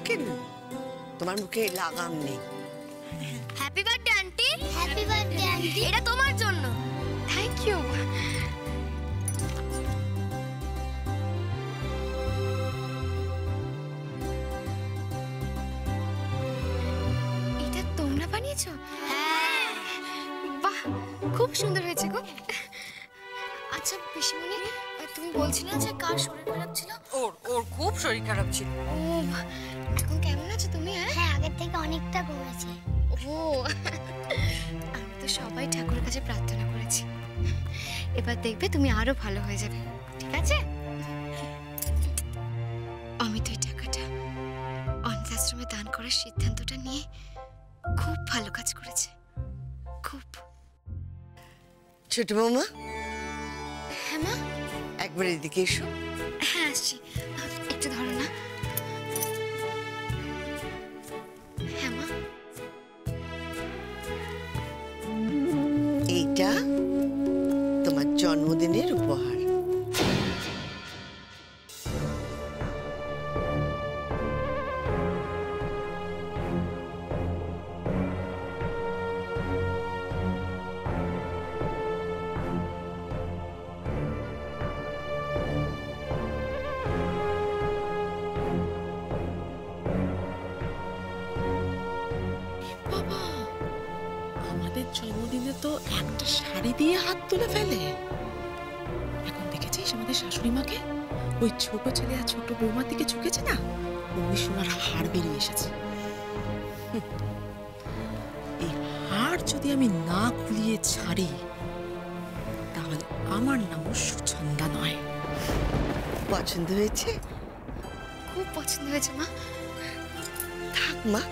Uncle, তোমার মুখে লাগাম নেই। Happy birthday aunty. Happy birthday aunty, এটা তোমার জন্য। Thank you. এটা তোমরা বানিয়েছো? হ্যাঁ। বাহ, খুব সুন্দর হয়েছে গো। আচ্ছা পিসিমণি, তুমি বলছিলে যে কার শরীর খারাপ ছিল? ওর খুব শরীর খারাপ ছিল। ও, এখন কেমন আছো তুমি? হ্যাঁ, আগের থেকে অনেকটা কমেছে। ও, আমি তো সবাই ঠাকুরের কাছে প্রার্থনা করেছি, এবার দেখবে তুমি আরো ভালো হয়ে যাবে, ঠিক আছে? আমি তো এই টাকাটা অনাথ আশ্রমে দান করার সিদ্ধান্তটা নিয়ে খুব ভালো কাজ করেছে, খুব। ছোট বৌমা, হ্যাঁ মা। একবার এদিকে এসো। হ্যাঁ আসছি, একটু ধরো না। হ্যাঁ মা। এইটা তোমার জন্মদিনের উপহার। জন্মদিনে তো একটা শাড়ি দিয়ে হাত তুলে ফেলে। এখন দেখেছিস আমাদের শাশুড়ি মাকে? ওই ছোট ছেলে আর ছোট বৌমার দিকে ঝুঁকেছে না, ওই সোনার হার বেরিয়ে এসেছে। এই হার যদি আমি না খুলিয়ে ছাড়ি তাহলে আমার নামও সুছন্দা নয়। পছন্দ হয়েছে? খুব পছন্দ হয়েছে মা। থাক মা।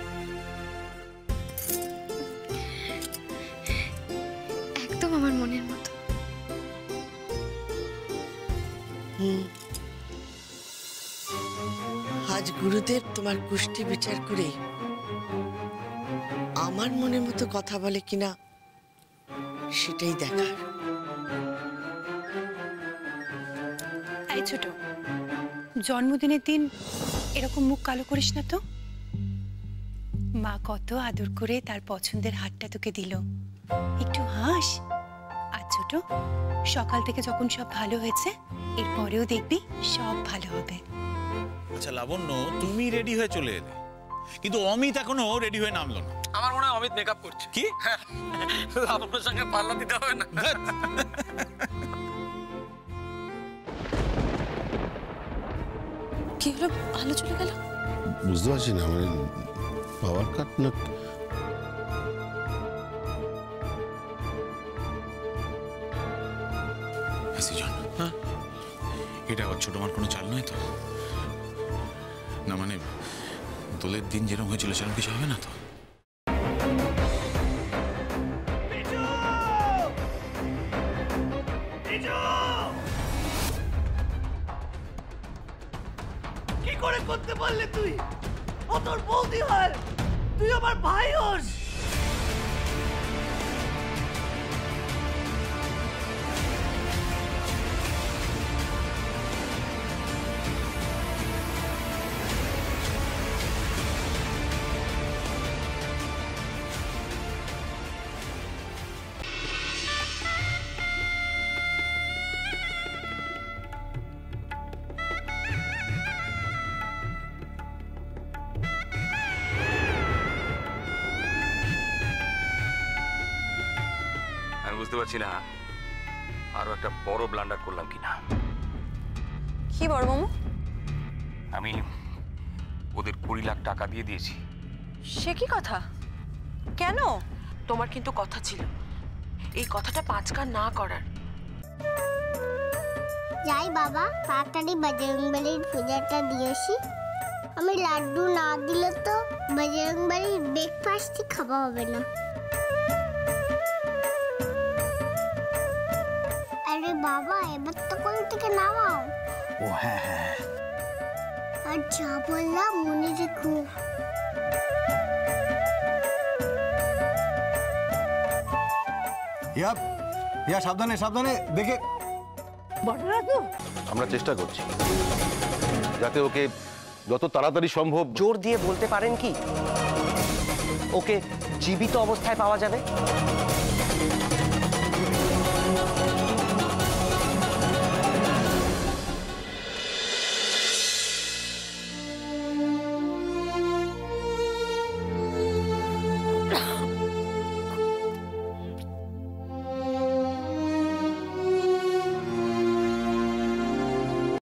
একদম আমার মনের মতো। আজ গুরুদেব তোমার কুষ্টি বিচার করে আমার মনের মতো কথা বলে কিনা সেটাই দেখার। এই ছোট, জন্মদিনের দিন এরকম মুখ কালো করিস না তো। মা কত আদর করে তার পছন্দের হারটা তোকে দিল, একটু হাস। আর ছোট, সকাল থেকে যখন সব ভালো হয়েছে এরপরেও দেখবি সব ভালো হবে। আচ্ছা লাবণ্য, তুমি রেডি হয়ে চলে এলে, কিন্তু অমিত এখনো রেডি হয়ে নামলো না। আমার মনে হয় অমিত মেকআপ করছে। কি? লাবণ্যর সঙ্গে পাল্লা দিতে হবে না। কি হলো, আলো চলে গেল? বুঝতে পারছি না, মানে পাওয়ার কাট না। এটা আবার ছোট মার কোনো চাল নয় তো? না মানে দোলের দিন যেরকম হয়েছিল সেরকম কিছু হবে না তো? কি করে করতে পারলে তুই? ও তোর বৌদি হয়, তুই আমার ভাই হোস। বুঝতে পারছি না আরো একটা বড় ব্লান্ডার করলাম কিনা। কি বড় মামু? আমি ওদের 20 লাখ টাকা দিয়ে দিয়েছি। সে কি কথা? কেন? তোমার কিন্তু কথা ছিল এই কথাটা 5 কান না করার। যাই বাবা, তাড়াতাড়ি বজরংবলীর পূজাটা দিয়েছি। আমি লাড্ডু না দিলে তো বজরংবলীর ব্রেকফাস্টই খাওয়া হবে না। আরে বাবা, এবার তো কোল থেকে নামাও। ও হ্যাঁ হ্যাঁ, আর যা বললাম মনে রেখো। সাবধানে সাবধানে দেখে। আমরা চেষ্টা করছি যাতে ওকে যত তাড়াতাড়ি সম্ভব। জোর দিয়ে বলতে পারেন কি ওকে জীবিত অবস্থায় পাওয়া যাবে?